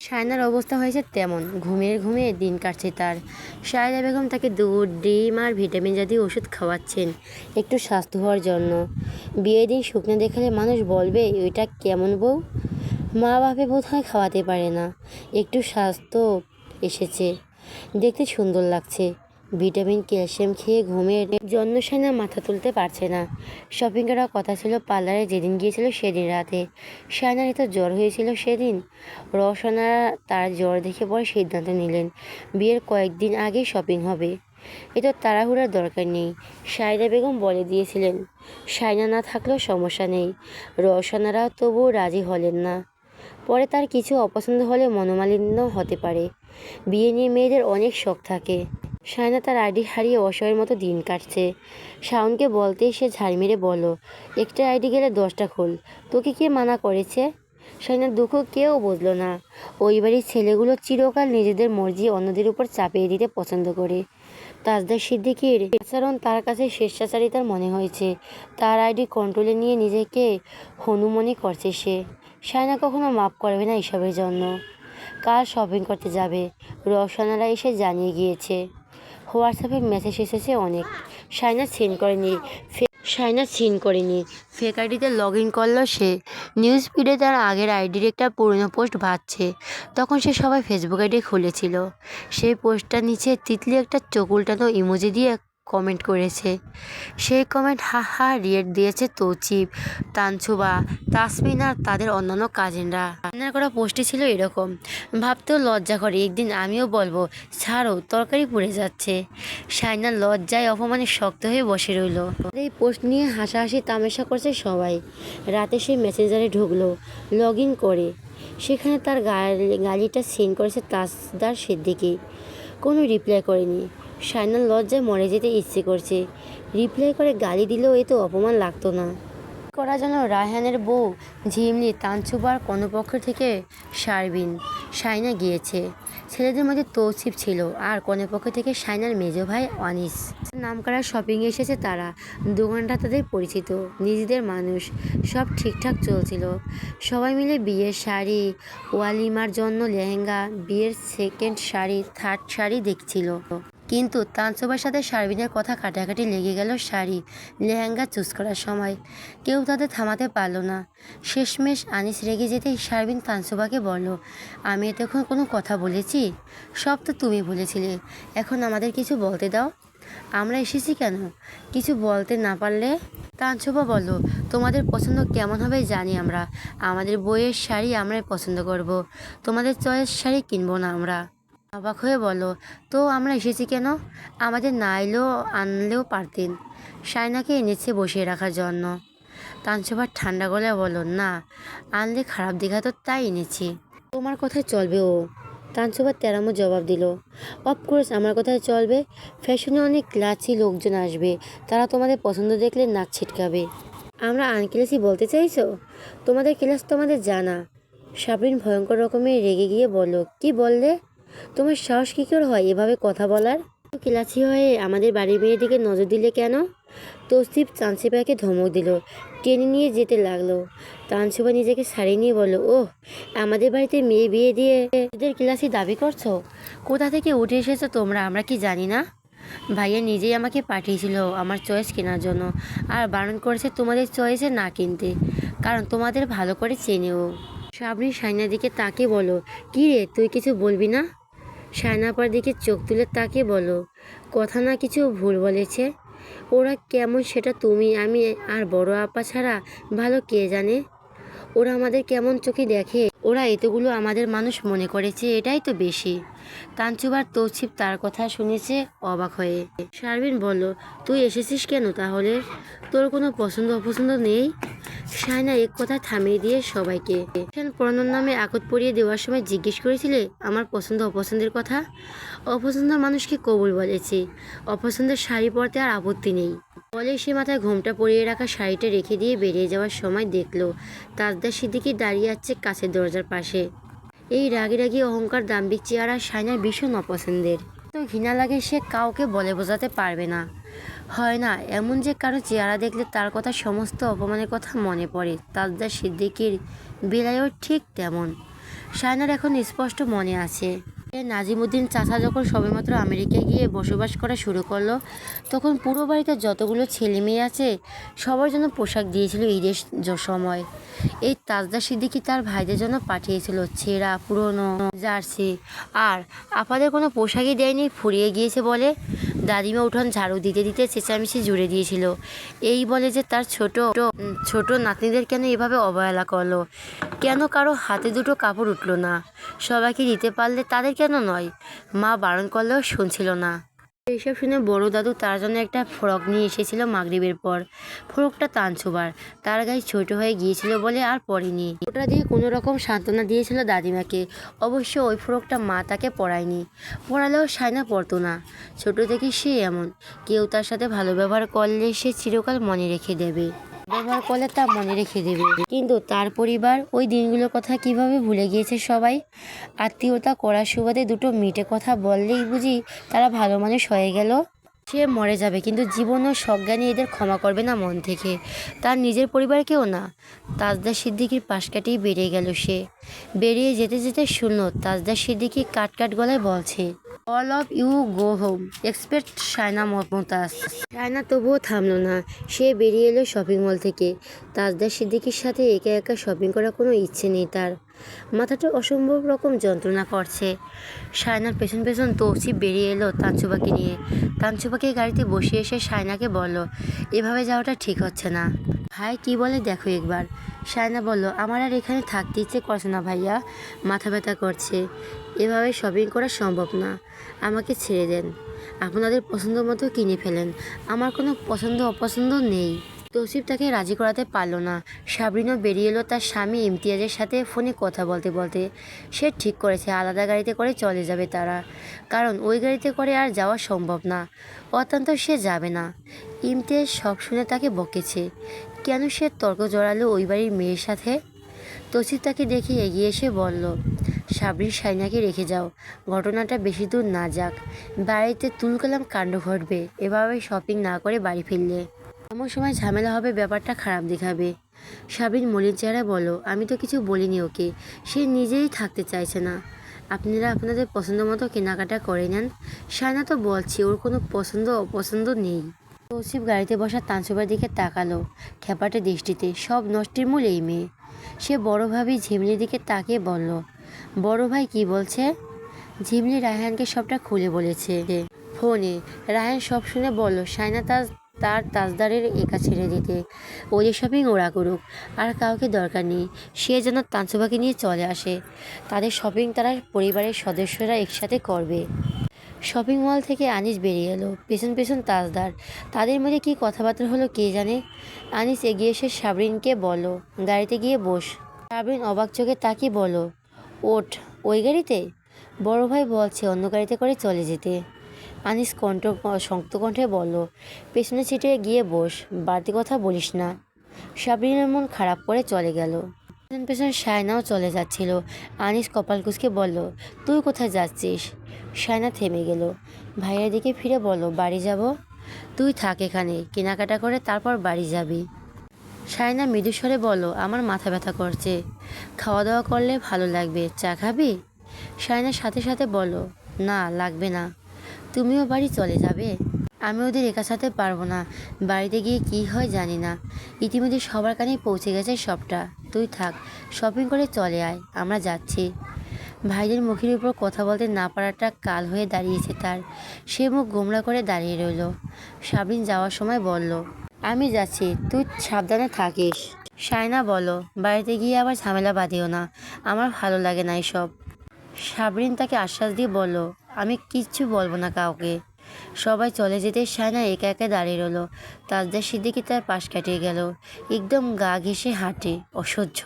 শায়নার অবস্থা হয়েছে তেমন, ঘুমিয়ে দিন কাটছে তার। শায়লা বেগম তাকে দুধ, ডিম আর ভিটামিন জাতীয় ওষুধ খাওয়াচ্ছেন একটু স্বাস্থ্য হওয়ার জন্য। বিয়ের দিন শুকনো দেখালে মানুষ বলবে ওইটা কেমন বউ, মা বাপে বোধহয় খাওয়াতে পারে না। একটু স্বাস্থ্য এসেছে, দেখতে সুন্দর লাগছে। ভিটামিন ক্যালসিয়াম খেয়ে ঘুমের জন্য শায়না মাথা তুলতে পারছে না। শপিং করার কথা ছিল পার্লারে যেদিন গিয়েছিল সেদিন রাতে। শায়নার এত জ্বর হয়েছিল সেদিন। রওশনারা তার জ্বর দেখে পরে সিদ্ধান্ত নিলেন বিয়ের কয়েকদিন আগেই শপিং হবে। এত তাড়াহুড়ার দরকার নেই, শায়না বেগম বলে দিয়েছিলেন। শায়না না থাকলেও সমস্যা নেই। রওশনারা তবুও রাজি হলেন না। পরে তার কিছু অপছন্দ হলে মনোমালিন্য হতে পারে। বিয়ে নিয়ে মেয়েদের অনেক শখ থাকে। শায়না তার আইডি হারিয়ে অসহায়ের মতো দিন কাটছে। শাওনকে বলতেই সে ঝাড় মেরে বলল, একটা আইডি গেলে 10টা খোল, তোকে কে মানা করেছে? শায়নার দুঃখ কেউ বুঝলো না। ওই বাড়ির ছেলেগুলো চিরকাল নিজেদের মর্জি অন্যদের উপর চাপিয়ে দিতে পছন্দ করে। তাজদার সিদ্দিকীর আচরণ তার কাছে স্বেচ্ছাচারিতার মনে হয়েছে। তার আইডি কন্ট্রোলে নিয়ে নিজেকে হনুমনি করছে সে। শায়না কখনো মাফ করবে না এসবের জন্য। কাল শপিং করতে যাবে, রওশনারা এসে জানিয়ে গিয়েছে। হোয়াটসঅ্যাপে মেসেজ এসেছে অনেক। শায়না সিন করেনি, ফেক আইডিতে লগ ইন করলো সে। নিউজ ফিডে তার আগের আইডির একটা পুরনো পোস্ট ভাসছে। তখন সে সবাই ফেসবুক আইডি খুলেছিল। সেই পোস্টটার নিচে তিতলি একটা চোখ উল্টানো ইমোজি দিয়ে কমেন্ট করেছে। সেই কমেন্ট হা হা রিয়েট দিয়েছে তৌচিফ, তানছুবা, তাসমিন আর তাদের অন্যান্য কাজিনরা। রান্নার করা পোস্টটি ছিল এরকম, ভাবতেও লজ্জা করে, একদিন আমিও বলবো ছাড়ো তরকারি পুড়ে যাচ্ছে। শায়নার লজ্জায় অপমানে শক্ত হয়ে বসে রইল। এই পোস্ট নিয়ে হাসাহাসি তামাশা করছে সবাই। রাতে সে মেসেঞ্জারে ঢুকলো, লগ ইন করে। সেখানে তার গালিটা সিন করেছে তাজদার সিদ্দিকী। কোনো রিপ্লাই করেনি। শায়নার লজ্জায় মরে যেতে ইচ্ছে করছে। রিপ্লাই করে গালি দিলেও এ তো অপমান লাগতো না। করা যেন রায়হানের বউ ঝিমলি, তানছুবার কোনো পক্ষ থেকে শারবিন, শায়না গিয়েছে। ছেলেদের মধ্যে তৌসিফ ছিল আর কোনো পক্ষ থেকে শায়নার মেজো ভাই অনিস। নামকরা শপিংয়ে এসেছে তারা। দোকানটা তাদের পরিচিত, নিজেদের মানুষ। সব ঠিকঠাক চলছিল। সবাই মিলে বিয়ের শাড়ি, ওয়ালিমার জন্য লেহেঙ্গা, বিয়ের সেকেন্ড শাড়ি, থার্ড শাড়ি দেখছিল। কিন্তু তানছুবার সাথে শারবিনের কথা কাটাকাটি লেগে গেল শাড়ি, লেহেঙ্গা চুজ করার সময়। কেউ তাদের থামাতে পারল না। শেষমেশ আনিস রেগে যেতেই শারবিন তানছুবাকে বলল, আমি এতক্ষণ কোনো কথা বলেছি? সব তো তুমি বলেছিলে, এখন আমাদের কিছু বলতে দাও। আমরা এসেছি কেন? কিছু বলতে না পারলে? তানছুবা বলল, তোমাদের পছন্দ কেমন হবে জানি আমরা। আমাদের বইয়ের শাড়ি আমরাই পছন্দ করব, তোমাদের চয়েস শাড়ি কিনবো না আমরা। অবাক হয়ে বলল, তো আমরা এসেছি কেন? আমাদের না এলেও আনলেও পারতেন। শায়নাকে এনেছে বসিয়ে রাখার জন্য। তানছুবা ঠান্ডা গলায় বলল, না আনলে খারাপ দেখাতো তাই এনেছি। তোমার কথায় চলবে ও? তানছুবা তেরামো জবাব দিল, অফকোর্স আমার কথায় চলবে। ফ্যাশনে অনেক ক্লাসি লোকজন আসবে, তারা তোমাদের পছন্দ দেখলে নাক ছিটকাবে। আমরা আনক্লাসি বলতে চাইছো? তোমাদের ক্লাস তো আমাদের জানা। সাবরিন ভয়ঙ্কর রকমের রেগে গিয়ে বলল, কি বললে? তোমার সাহস কী করে হয় এভাবে কথা বলার? ক্লাসি হয়ে আমাদের বাড়ির মেয়ের দিকে নজর দিলে কেন? তৌসিফ তানছুবাকে ধমক দিল, টেনে নিয়ে যেতে লাগলো। তানছুবা নিজেকে ছাড়িয়ে নিয়ে বলল, ওহ, আমাদের বাড়িতে মেয়ে বিয়ে দিয়ে এদের ক্লাসি দাবি করছো? কোথা থেকে উঠে এসেছো তোমরা, আমরা কি জানি না? ভাইয়া নিজেই আমাকে পাঠিয়েছিল আমার চয়েস কেনার জন্য, আর বারণ করেছে তোমাদের চয়েসে না কিনতে, কারণ তোমাদের ভালো করে চেনেও। সাবরিন শায়নার দিকে তাকে বলো, কী রে তুই কিছু বলবি না? শায়নাপার দিকে চোখ তুলে তাকে বলো, কথা না কিছু ভুল বলেছে। ওরা কেমন সেটা তুমি, আমি আর বড় আপা ছাড়া ভালো কে জানে। ওরা আমাদের কেমন চোখে দেখে, ওরা এতগুলো আমাদের মানুষ মনে করেছে, এটাই তো বেশি। তানছুবার তৌসিফ তার কথা শুনেছে অবাক হয়ে। শারবিন বলল, তুই এসেছিস কেন তাহলে? তোর কোনো পছন্দ অপছন্দ নেই? শায়না এক কথা থামিয়ে দিয়ে সবাইকে পড়ানোর নামে আকত পরিয়ে দেওয়ার সময় জিজ্ঞেস করেছিলে আমার পছন্দ অপছন্দের কথা। অপছন্দের মানুষকে কবুল বলেছি, অপছন্দের শাড়ি পরতে আর আপত্তি নেই বলে সে মাথায় ঘোমটা পরিয়ে রাখা শাড়িটা রেখে দিয়ে বেরিয়ে যাওয়ার সময় দেখলো তাজদার সিদ্দিকী দাঁড়িয়ে আছে কাছের দরজার পাশে। এই রাগি রাগি অহংকার দাম্ভিক চেহারা শায়নার ভীষণ অপছন্দের। তো ঘৃণা লাগে সে কাউকে বলে বোঝাতে পারবে না। হয় না এমন যে কারো চেহারা দেখলে তার কথা সমস্ত অপমানের কথা মনে পড়ে। তাজদার সিদ্দিকীর বেলায়ও ঠিক তেমন। শায়নার এখন স্পষ্ট মনে আছে নাজিমুদ্দিন চাচা যখন সবেমাত্র আমেরিকায় গিয়ে বসবাস করা শুরু করলো, তখন পুরো বাড়িতে যতগুলো ছেলে মেয়ে আছে সবার জন্য পোশাক দিয়েছিল ঈদের সময়। এই তাজদা সিদ্দিকী তার ভাইদের জন্য পাঠিয়েছিল ছেঁড়া পুরনো জার্সি, আর আপাদের কোনো পোশাকই দেয়নি, ফুরিয়ে গিয়েছে বলে। দাদিমা উঠোন ঝাড়ু দিতে দিতে চেঁচামেচি জুড়ে দিয়েছিল, এই বলে যে তার ছোট ছোট নাতনিদের কেন এভাবে অবহেলা করলো, কেন কারো হাতে দুটো কাপড় উঠলো না, সবাইকে দিতে পারলে তাদের কেন নয়। মা বারণ করলেও শুনছিল না। এইসব শুনে বড় দাদু তার জন্য একটা ফ্রক নিয়ে এসেছিল মাগরিবের পর। ফ্রকটা তানছোবার, তার গায়ে ছোট হয়ে গিয়েছিল বলে আর পরেনি। ওটা দিয়ে কোনো রকম সান্ত্বনা দিয়েছিল দাদিমাকে। অবশ্য ওই ফ্রকটা মা তাকে পরায়নি, পরালেও শায়না পরতো না। ছোট থেকে সে এমন, কেউ তার সাথে ভালো ব্যবহার করলে সে চিরকাল মনে রেখে দেবে, ব্যবহার করলে তা মনে রেখে দেবে। কিন্তু তার পরিবার ওই দিনগুলোর কথা কিভাবে ভুলে গিয়েছে সবাই। আত্মীয়তা করার সুবাদে দুটো মিটে কথা বললেই বুঝি তারা ভালো মানুষ হয়ে গেল। সে মরে যাবে, কিন্তু জীবন ও সজ্ঞানী এদের ক্ষমা করবে না মন থেকে, তার নিজের পরিবারকেও না। তাজদা সিদ্দিকীর পাশ কাটিয়ে বেরিয়ে গেল সে। বেরিয়ে যেতে যেতে শুনল তাজদা সিদ্দিকী কাট কাট গলায় বলছে, all of you go home expect Shaina Mumtaz. Shaina তবুও থামলো না, সে বেরিয়ে এলো শপিং মল থেকে। তাজদা সিদ্দিকীর সাথে একা একা শপিং করার কোনো ইচ্ছে নেই তার, মাথাটা অসম্ভব রকম যন্ত্রণা করছে। শায়নার পেছন পেছন তৌসিফ বেরিয়ে এলো তানসুবাকে নিয়ে। তানসুবাকে গাড়িতে বসিয়ে এসে শায়নাকে বলল, এভাবে যাওয়াটা ঠিক হচ্ছে না। ভাই কি বলে দেখো একবার। শায়না বলল, আমার আর এখানে থাকতে ইচ্ছে করছে না ভাইয়া, মাথা ব্যথা করছে, এভাবে শপিং করা সম্ভব না, আমাকে ছেড়ে দেন, আপনাদের পছন্দ মতো কিনে ফেলেন, আমার কোনো পছন্দ অপছন্দ নেই। তৌসিফ তাকে রাজি করাতে পারল না। সাবরিনও বেরিয়ে এলো তার স্বামী ইমতিয়াজের সাথে ফোনে কথা বলতে বলতে। সে ঠিক করেছে আলাদা গাড়িতে করে চলে যাবে তারা, কারণ ওই গাড়িতে করে আর যাওয়া সম্ভব না, অত্যন্ত সে যাবে না। ইমতিয়াজ সব শুনে তাকে বকেছে, কেন সে তর্ক জড়ালো ওই বাড়ির মেয়ের সাথে। তৌসিফ তাকে দেখে এগিয়ে এসে বলল, সাবরিন শাইনাকে রেখে যাও, ঘটনাটা বেশি দূর না যাক, বাড়িতে তুলকালাম কাণ্ড ঘটবে এভাবে শপিং না করে বাড়ি ফিরলে। এমন সময় ঝামেলা হবে, ব্যাপারটা খারাপ দেখাবে। সাবরিন মলিন চেহারা বলল, আমি তো কিছু বলিনি ওকে, সে নিজেই থাকতে চাইছে না, আপনারা আপনাদের পছন্দ মতো কেনাকাটা করে নেন, শায়না তো বলছি ওর কোনো পছন্দ অপছন্দ নেই। তৌসিফ গাড়িতে বসা তানসুবার দিকে তাকালো খ্যাপাটে দৃষ্টিতে, সব নষ্টের মূল এই মেয়ে। সে বড় ভাবি ঝিমলির দিকে তাকিয়ে বলল, বড় ভাই কি বলছে? ঝিমলি রায়হানকে সবটা খুলে বলেছে ফোনে। রায়হান সব শুনে বলল, শায়না তার তাজদারের একা ছেড়ে দিতে, ওদের শপিং ওরা করুক, আর কাউকে দরকার নেই, সে যেন তানসুবাকে নিয়ে চলে আসে, তাদের শপিং তারা পরিবারের সদস্যরা একসাথে করবে। শপিং মল থেকে আনিস বেরিয়ে এলো, পেছন পেছন তাজদার। তাদের মধ্যে কী কথাবার্তা হলো কে জানে। আনিস এগিয়ে এসে সাবরিনকে বলল, গাড়িতে গিয়ে বস। সাবরিন অবাক চোখে তাকিয়ে বলল, ওঠ, ওই গাড়িতে? বড় ভাই বলছে অন্য গাড়িতে করে চলে যেতে। আনিস শক্ত কণ্ঠে বলল, পেছনে সিটে গিয়ে বস, বাড়তি কথা বলিস না। সাবরিনের মন খারাপ করে চলে গেল। পেছন পেছন শায়নাও চলে যাচ্ছিল। আনিস কপাল কুঁচকে বলল, তুই কোথায় যাচ্ছিস? শায়না থেমে গেল, ভাইয়ের দিকে ফিরে বলল, বাড়ি যাব। তুই থাক এখানে, কেনাকাটা করে তারপর বাড়ি যাবি। শায়না মৃদুস্বরে বলল, আমার মাথা ব্যথা করছে, খাওয়া দাওয়া করলে ভালো লাগবে, চা খাবি? শায়নার সাথে সাথে বলল, না লাগবে না। তুমিও বাড়ি চলে যাবে? আমি ওদের একা সাথে পারবো না, বাড়িতে গিয়ে কি হয় জানি না, ইতিমধ্যে সবার কানেই পৌঁছে গেছে সবটা। তুই থাক, শপিং করে চলে আয়, আমরা যাচ্ছি। ভাইদের মুখের উপর কথা বলতে না পারাটা কাল হয়ে দাঁড়িয়েছে তার। সে মুখ গোমড়া করে দাঁড়িয়ে রইল। সাবরিন যাওয়ার সময় বলল, আমি যাচ্ছি, তুই সাবধানে থাকিস। শায়না বলল, বাড়িতে গিয়ে আবার ঝামেলা বাঁধিও না, আমার ভালো লাগে না এসব। সাবরিন তাকে আশ্বাস দিয়ে বলল, আমি কিচ্ছু বলবো না কাউকে। সবাই চলে যেতে শায়না একা একা দাঁড়িয়ে রইল। তাজদা সিদ্দিকী তার পাশ কাটিয়ে গেল, একদম গা ঘেঁষে হাঁটে, অসহ্য।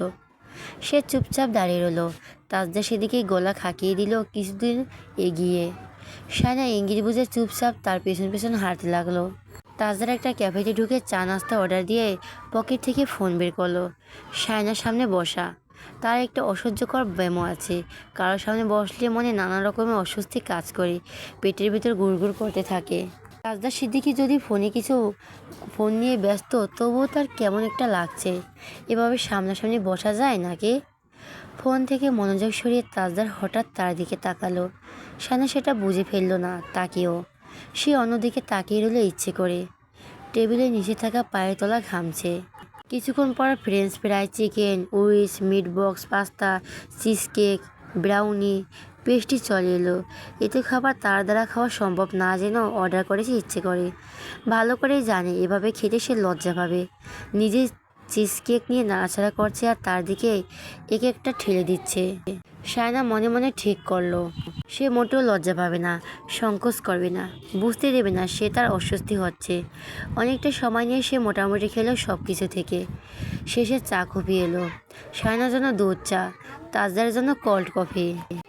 সে চুপচাপ দাঁড়িয়ে রইল। তাজদা সিদ্দিকী গলা খাকিয়ে দিল কিছুদিন এগিয়ে। শায়না ইঙ্গিত বুঝে চুপচাপ তার পেছন পেছন হাঁটতে লাগলো। তাজদার একটা ক্যাফেতে ঢুকে চা নাস্তা অর্ডার দিয়ে পকেট থেকে ফোন বের করলো। শায়নার সামনে বসা, তার একটা অসহ্যকর ব্যামো আছে, কারোর সামনে বসলে মনে নানা রকমের অস্বস্তি কাজ করে, পেটের ভিতর গুড়গুড় করতে থাকে। তাজদা সিদ্দিকী যদি ফোন নিয়ে ব্যস্ত, তবুও তার কেমন একটা লাগছে। এভাবে সামনাসামনি বসা যায় নাকি? ফোন থেকে মনোযোগ সরিয়ে তাজদার হঠাৎ তার দিকে তাকালো। সায়না সেটা বুঝে ফেললো না তাকেও। সে অন্যদিকে তাকিয়ে রইল ইচ্ছে করে। টেবিলের নিচে থাকা পায়ের তলা ঘামছে। কিছুক্ষণ পর French fry, chicken wings, meat box, pasta, cheese cake, brownie, pastry চলে এলো। এত খাবার তার দ্বারা খাওয়া সম্ভব না জেনেও অর্ডার করেছে ইচ্ছে করে। ভালো করেই জানে এভাবে খেতে সে লজ্জা পাবে। নিজে চিজ কেক নিয়ে নাড়াচাড়া করছে আর তার দিকে এক একটা ঠেলে দিচ্ছে। সায়না মনে মনে ঠিক করলো সে মোটেও লজ্জা পাবে না, সংকোচ করবে না, বুঝতে দেবে না সে তার অস্বস্তি হচ্ছে। অনেকটা সময় নিয়ে সে মোটামুটি খেলো সব কিছু থেকে। শেষে চা কফি এলো। সায়নার জন্য দুধ চা, তাজদারের জন্য কোল্ড কফি।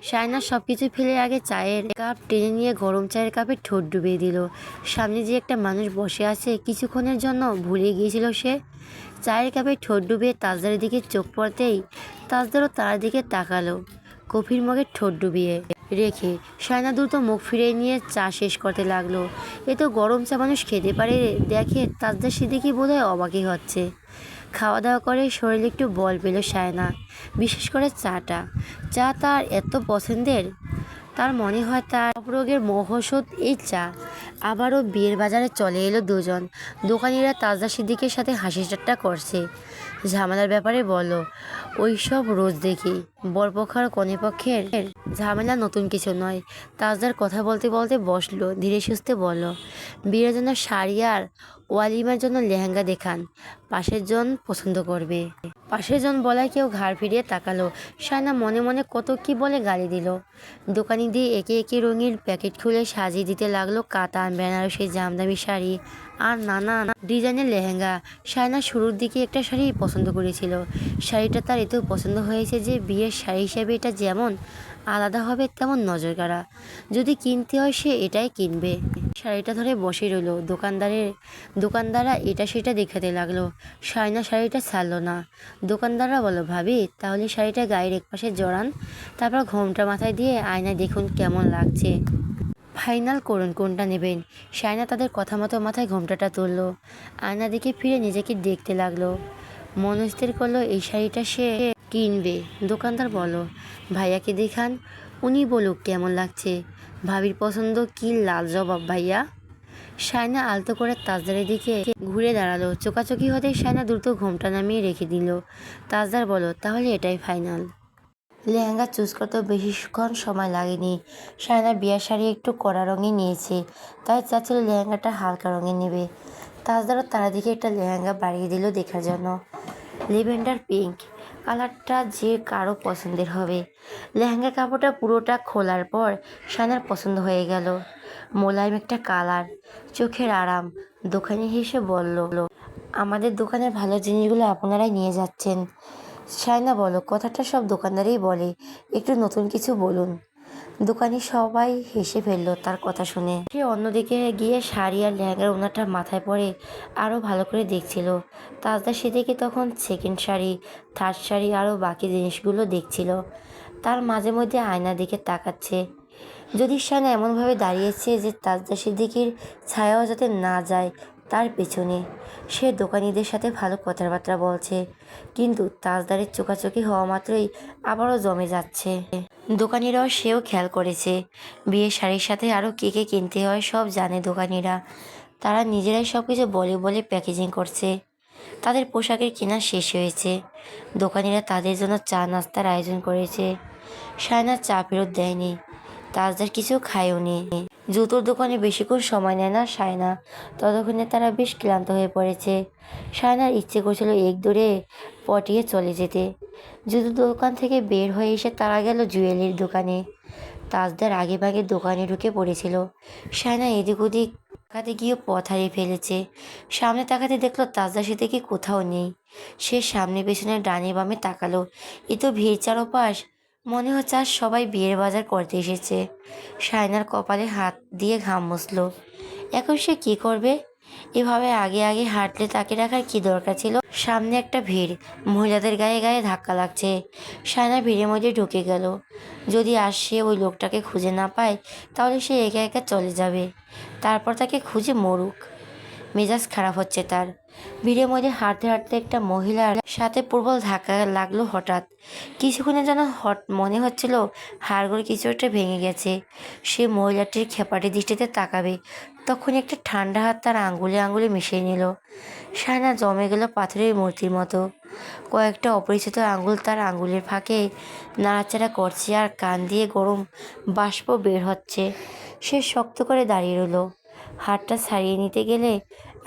সায়না সব কিছু ফেলে আগে চায়ের কাপ টেনে নিয়ে গরম চায়ের কাপে ঠোঁট ডুবিয়ে দিল। সামনে যে একটা মানুষ বসে আছে কিছুক্ষণের জন্য ভুলে গিয়েছিল সে। চায়ের কাপে ঠোঁট ডুবিয়ে তাজদারের দিকে চোখ পড়তেই তাজদারও তার দিকে তাকালো। কফির মগে ঠোঁট ডুবিয়ে রেখে সায়না দ্রুত মুখ ফিরিয়ে নিয়ে চা শেষ করতে লাগলো। এ তো গরম চা মানুষ খেতে পারে দেখে তাজদার সেদিকে বোধহয় অবাকই হচ্ছে। খাওয়া দাওয়া করে শরীরে একটু বল পেল সায়না, বিশেষ করে চাটা। চা তার এত পছন্দের, তার মনে হয় তার সব রোগের মহৌষধ এই চা। আবারও বিয়ের বাজারে চলে এলো দুজন। দোকানিরা তাজদা সিদ্দিকের সাথে হাসি ঠাট্টা করছে। ঝামেলার ব্যাপারে বলো, ওই সব রোজ দেখি। বরপক্ষ আর কনেপক্ষের ঝামেলা নতুন কিছু নয়। তাজদার কথা বলতে বলতে বসলো, ধীরে সুস্থে বলল, বিয়ের জন্য শাড়ি আর ওয়ালিমার জন্য লেহেঙ্গা দেখান, পাশের জন পছন্দ করবে। পাশের জন বলায় কেউ ঘাড় ফিরিয়ে তাকালো। সায়না মনে মনে কত কি বলে গালি দিল। দোকানি দিয়ে একে একে রঙিন প্যাকেট খুলে সাজিয়ে দিতে লাগলো কাতান, বেনারসি, জামদানি শাড়ি আর নানা ডিজাইনের লেহেঙ্গা। সায়না শুরুর দিকে একটা শাড়ি পছন্দ করেছিল। শাড়িটা তার এত পছন্দ হয়েছে যে বিয়ের শাড়ি হিসেবে এটা যেমন আলাদা হবে তেমন নজর কাড়া। যদি কিনতে হয় সে এটাই কিনবে। শাড়িটা ধরে বসে রইল। দোকানদাররা এটা সেটা দেখাতে লাগলো। সায়না শাড়িটা ছাড়লো না। দোকানদাররা বলো, ভাবি তাহলে শাড়িটা গায়ের একপাশে জড়ান, তারপর ঘোমটা মাথায় দিয়ে আয়নায় দেখুন কেমন লাগছে, ফাইনাল করুন কোনটা নেবেন। সায়না তাদের কথা মতো মাথায় ঘোমটাটা তুলল। আয়না দিকে ফিরে নিজেকে দেখতে লাগলো। মনস্থির করলো এই শাড়িটা সে কিনবে। দোকানদার বলো, ভাইয়াকে দেখান, উনি বলুক কেমন লাগছে। ভাবির পছন্দ কি লাল জবাব ভাইয়া। সায়না আলতো করে তাজদারের দিকে ঘুরে দাঁড়ালো। চোকাচোকি হতে সায়না দ্রুত ঘোমটা নামিয়ে রেখে দিল। তাজদার বলো, তাহলে এটাই ফাইনাল। লেহেঙ্গা চুজ করতেও বেশিক্ষণ সময় লাগেনি। সায়না বিয়ার শাড়ি একটু কড়া রঙে নিয়েছে, তাই চাচ্ছিল লেহেঙ্গাটা হালকা রঙে নেবে। তাজদারও তার দিকে একটা লেহেঙ্গা বাড়িয়ে দিল দেখার জন্য। লেভেন্ডার পিঙ্ক কালারটা যে কারো পছন্দের হবে। লেহেঙ্গা কাপড়টা পুরোটা খোলার পর সায়নার পছন্দ হয়ে গেল। মোলায়েম একটা কালার, চোখের আরাম। দোকানি হেসে বলল, আমাদের দোকানের ভালো জিনিসগুলো আপনারাই নিয়ে যাচ্ছেন। সায়না বলো, কথাটা সব দোকানদারই বলে, একটু নতুন কিছু বলুন। দোকানি সবাই হেসে ফেললো তার কথা শুনে। সে অন্যদিকে গিয়ে শাড়ি আর লেহেঙ্গার ওনাটা মাথায় পরে আরও ভালো করে দেখছিল। তাজদা সেদিকে তখন সেকেন্ড শাড়ি, থার্ড শাড়ি আরও বাকি জিনিসগুলো দেখছিল। তার মাঝে মধ্যে আয়নার দিকে তাকাচ্ছে। যদি সায়না এমনভাবে দাঁড়িয়েছে যে তাজদা সিদ্দিকীর ছায়াও যাতে না যায় তার পেছনে। সে দোকানিদের সাথে ভালো কথাবার্তা বলছে, কিন্তু তাজদারের চোখাচোখি হওয়া মাত্রই আবারও জমে যাচ্ছে। দোকানিরাও সেও খেয়াল করেছে। বিয়ের শাড়ির সাথে আরও কে কে কিনতে হয় সব জানে দোকানিরা। তারা নিজেরাই সব কিছু বলে বলে প্যাকেজিং করছে। তাদের পোশাকের কেনা শেষ হয়েছে। দোকানিরা তাদের জন্য চা নাস্তার আয়োজন করেছে। সায়না চা ফেরত দেয়নি, তাজদার কিছু খায়ওনি। জুতোর দোকানে বেশিক্ষণ সময় নেয় না সায়না, ততক্ষণে তারা বেশ ক্লান্ত হয়ে পড়েছে। সায়নার ইচ্ছে করছিল এক দৌড়ে পটিয়ে চলে যেতে। জুতোর দোকান থেকে বের হয়ে এসে তারা গেল জুয়েলারির দোকানে। তাজদার আগে ভাগে দোকানে ঢুকে পড়েছিল। সায়না এদিক ওদিক তাকাতে গিয়ে পথ হারিয়ে ফেলেছে। সামনে তাকাতে দেখলো তাজদা সেতে কি কোথাও নেই। সে সামনে পেছনে ডানে বামে তাকালো। এ তো ভিড় চারপাশ, মনে হচ্ছে আজ সবাই বিয়ের বাজার করতে এসেছে। সায়নার কপালে হাত দিয়ে ঘাম মুছল। এখন সে কী করবে? এভাবে আগে আগে হাঁটলে তাকে রাখার কি দরকার ছিল? সামনে একটা ভিড়, মহিলাদের গায়ে গায়ে ধাক্কা লাগছে। সায়না ভিড়ের মধ্যে ঢুকে গেল। যদি আজ সে ওই লোকটাকে খুঁজে না পায় তাহলে সে একা একা চলে যাবে, তারপর তাকে খুঁজে মরুক। মেজাজ খারাপ হচ্ছে তার। ভিড়ের মধ্যে হাঁটতে হাঁটতে একটা মহিলার সাথে প্রবল ধাক্কা লাগলো হঠাৎ। কিছুক্ষণের জন্য মনে হচ্ছিল হাড়গোড় কিছু একটা ভেঙে গেছে। সে মহিলাটির খেপাটে দৃষ্টিতে তাকাবে, তখন একটা ঠান্ডা হাত তার আঙ্গুলে আঙ্গুলে মিশিয়ে নিল। সায়না জমে গেল পাথরের মূর্তির মতো। কয়েকটা অপরিচিত আঙ্গুল তার আঙ্গুলের ফাঁকে নাড়াচাড়া করছে, আর কান দিয়ে গরম বাষ্প বের হচ্ছে। সে শক্ত করে দাঁড়িয়ে রইল। হাতটা ছাড়িয়ে নিতে গেলে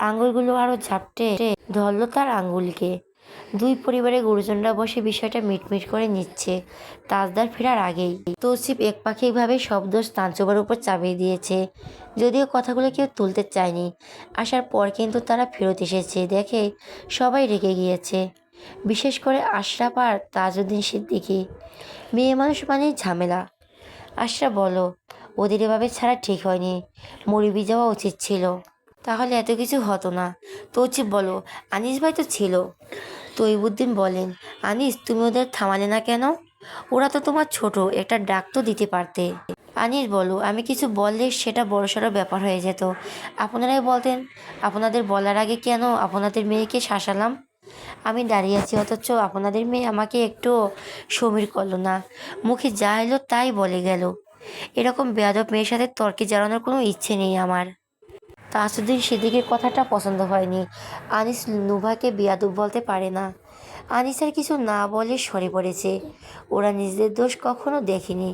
আঙ্গুলগুলো আরও ঝাপটে ধরল তার আঙ্গুলকে। দুই পরিবারের গুরুজনরা বসে বিষয়টা মিটমিট করে নিচ্ছে তাজদার ফেরার আগেই। তৌসিফ একপাক্ষিকভাবে সব দোষ তানসুবার উপর চাপিয়ে দিয়েছে, যদিও কথাগুলো কেউ তুলতে চায়নি। আসার পর কিন্তু তারা ফেরত এসেছে দেখে সবাই রেগে গিয়েছে, বিশেষ করে আশরাফ আর তাজউদ্দিন সিদ্দিকী। মেয়ে মানুষ মানেই ঝামেলা। আশরাফ বলো, ওদের এভাবে ছাড়া ঠিক হয়নি, মরিবি যাওয়া উচিত ছিল, তাহলে এত কিছু হতো না। তৌসিফ বলো, আনিস ভাই তো ছিল। তৈবুদ্দিন বলেন, আনিস তুমি ওদের থামালে না কেন? ওরা তো তোমার ছোট, একটা ডাক তো দিতে পারতে। আনিস বলো, আমি কিছু বললে সেটা বড়সড় ব্যাপার হয়ে যেত, আপনারাই বলতেন। আপনাদের বলার আগে কেন আপনাদের মেয়েকে শাসালাম? আমি দাঁড়িয়ে আছি অথচ আপনাদের মেয়ে আমাকে একটু সমীর করলো না, মুখে যা এলো তাই বলে গেল। এরকম বেয়াদব মেয়ের সাথে তর্কে জড়ানোর কোনো ইচ্ছে নেই আমার। তাসউদ্দিন সিদ্দিকীর কথাটা পছন্দ হয়নি। আনিস নুভাকে বেয়াদব বলতে পারে না। আনিস আর কিছু না বলে সরে পড়েছে। ওরা নিজেদের দোষ কখনো দেখেনি,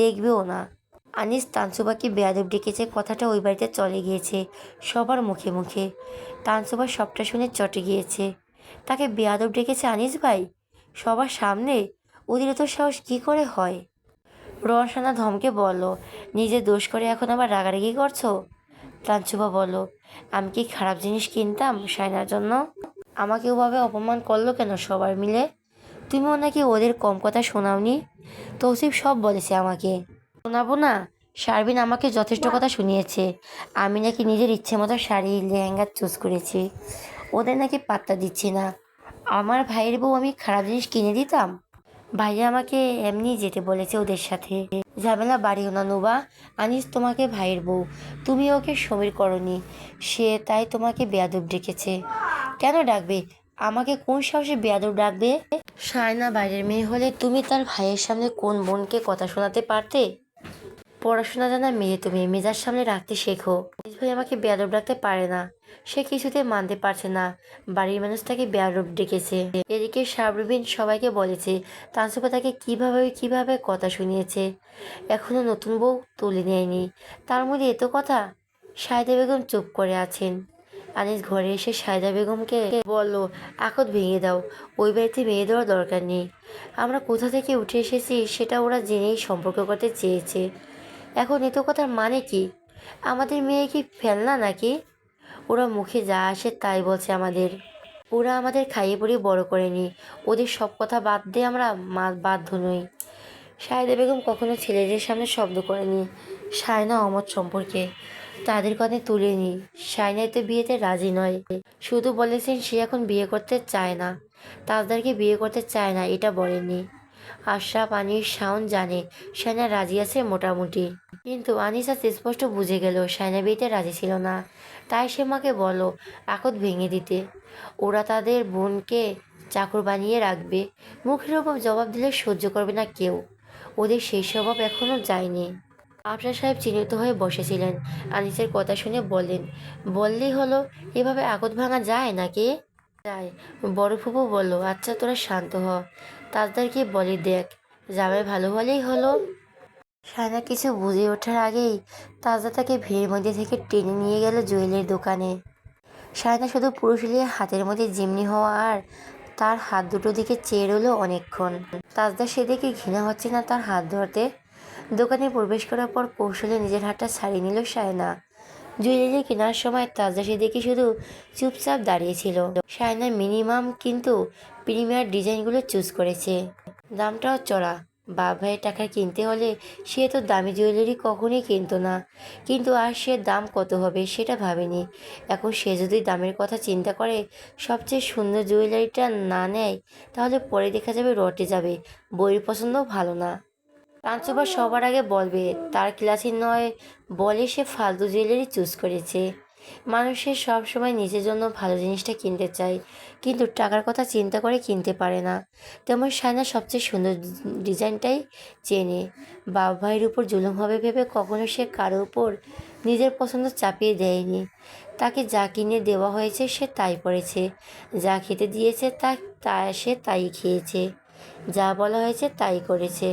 দেখবেও না। আনিস তানসুবাকে বেয়াদব ডেকেছে, কথাটা ওই বাড়িতে চলে গিয়েছে সবার মুখে মুখে। তানসুবা সবটা শুনে চটে গিয়েছে। তাকে বেয়াদব ডেকেছে আনিস ভাই সবার সামনে? ওদের তো সাহস কী করে হয়? রওশনা ধমকে বলল, নিজে দোষ করে এখন আবার রাগারাগি করছো? তানসুবা বলল, আমি কি খারাপ জিনিস কিনতাম সায়নার জন্য? আমাকে ওভাবে অপমান করলো কেন সবার মিলে? তুমিও নাকি ওদের কম কথা শোনাওনি? তৌসিফ সব বলেছে আমাকে। শোনাবো না? শারবিন আমাকে যথেষ্ট কথা শুনিয়েছে। আমি নাকি নিজের ইচ্ছে মতো শাড়ি লেহেঙ্গা চুজ করেছি, ওদের নাকি পাত্তা দিচ্ছি না। আমার ভাইয়ের বউ আমি খারাপ জিনিস কিনে দিতাম? ভাইয়া আমাকে এমনি যেতে বলেছে ওদের সাথে। ঝামেলা বাড়িও না নুবা। আনিস তোমাকে ভাইয়ের বউ, তুমি ওকে সমীর করনি, সে তাই তোমাকে বেয়াদব ডেকেছে। কেন ডাকবে? আমাকে কোন সাহসে বেয়াদব ডাকবে? সায়না বাইরের মেয়ে হলে তুমি তার ভাইয়ের সামনে কোন বোনকে কথা শোনাতে পারতে? পড়াশোনা জানা মেয়ে তুমি, মেজাজ সামনে রাখতে শেখো। আনিস ভাই আমাকে বেয়াদব ডাকতে পারে না, সে কিছুতে মানতে পারছে না বাড়ির মানুষ তাকে বেয়াদব ডেকেছে। এদিকে শাবরুবিন সবাইকে বলেছে তানসুবা তাকে কিভাবে কিভাবে কথা শুনিয়েছে, এখনো নতুন বউ তুলে নেয়নি। তার মধ্যে এত কথা। সায়দা বেগম চুপ করে আছেন। আনিস ঘরে এসে সায়দা বেগমকে বলল, আকত ভেঙে দাও, ওই বাড়িতে মেয়ে দেওয়ার দরকার নেই। আমরা কোথা থেকে উঠে এসেছি সেটা ওরা জেনেই সম্পর্ক করতে চেয়েছে। এখন এত কথার মানে কি? আমাদের মেয়ে কি ফেলনা নাকি? ওরা মুখে যা আসে তাই বলছে আমাদের। ওরা আমাদের খাইয়ে পরিয়ে বড় করেনি, ওদের সব কথা বাদ দিয়ে আমরা বাধ্য নই। সায়দা বেগম কখনো ছেলেদের সামনে শব্দ করেনি সায়না অমত সম্পর্কে, তাদের কথা তুলেনি। সায়না তো বিয়েতে রাজি নয়, শুধু বলেছেন সে এখন বিয়ে করতে চায় না, তাজদারকে বিয়ে করতে চায় না, এটা বলেননি। আশরাফ আনিস শাওন জানে সায়না রাজি আছে মোটামুটি, কিন্তু আনিস আজ স্পষ্ট বুঝে গেল সায়না বিয়েতে রাজি ছিল না। তাই সে মাকে বলো আকত ভেঙে দিতে। ওরা তাদের বোনকে চাকর বানিয়ে রাখবে, মুখের ওপর জবাব দিলে সহ্য করবে না কেউ। ওদের সেই স্বভাব এখনও যায়নি। আফসার সাহেব চিন্তিত হয়ে বসেছিলেন। আনিসের কথা শুনে বললেন, বললেই হলো, এভাবে আকত ভাঙা যায় নাকি? যায়। বড় ফুপু বলল, আচ্ছা তোরা শান্ত হ, তাজদারকে বলি দেখ, জামাই ভালো হলেই হলো। সায়না কিছু বুঝে ওঠার আগেই তাজদা তাকে ভিড়ের মধ্যে থেকে টেনে নিয়ে গেল জুয়েলের দোকানে। সায়না শুধু পুরুষলিয়ে হাতের মধ্যে জিমনি হওয়া আর তার হাত দুটো দিকে চেয়ে রইল অনেকক্ষণ। তাজদা সেদিকে ঘৃণা হচ্ছে না তার হাত ধরতে? দোকানে প্রবেশ করার পর কৌশলে নিজের হাতটা ছাড়িয়ে নিল সায়না। জুয়েলারি কেনার সময় তাজদা সেদিকে শুধু চুপচাপ দাঁড়িয়েছিল। সায়না মিনিমাম কিন্তু প্রিমিয়ার ডিজাইনগুলো চুজ করেছে, দামটাও চড়া। বাপ ভাইয়ের টাকা কিনতে হলে সে তো দামি জুয়েলারি কখনোই কিনতো না, কিন্তু আর সে দাম কত হবে সেটা ভাবেনি। এখন সে যদি দামের কথা চিন্তা করে সবচেয়ে সুন্দর জুয়েলারিটা না নেয় তাহলে পরে দেখা যাবে রটে যাবে, বইয়ের পছন্দও ভালো না। তানসুবা সবার আগে বলবে তার ক্লাসে নয় বলে সে ফালতু জুয়েলারি চুজ করেছে। মানুষের সব সময় নিজের জন্য ভালো জিনিসটা কিনতে চায়, কিন্তু টাকার কথা চিন্তা করে কিনতে পারে না। তেমন সায়না সবচেয়ে সুন্দর ডিজাইনটাই চেনে। বাবা ভাইয়ের উপর জুলুম হবে ভেবে কখনো সে কারো উপর নিজের পছন্দ চাপিয়ে দেয়নি। তাকে যা কিনে দেওয়া হয়েছে সে তাই পড়েছে, যা খেতে দিয়েছে সে তাই খেয়েছে, যা বলা হয়েছে তাই করেছে।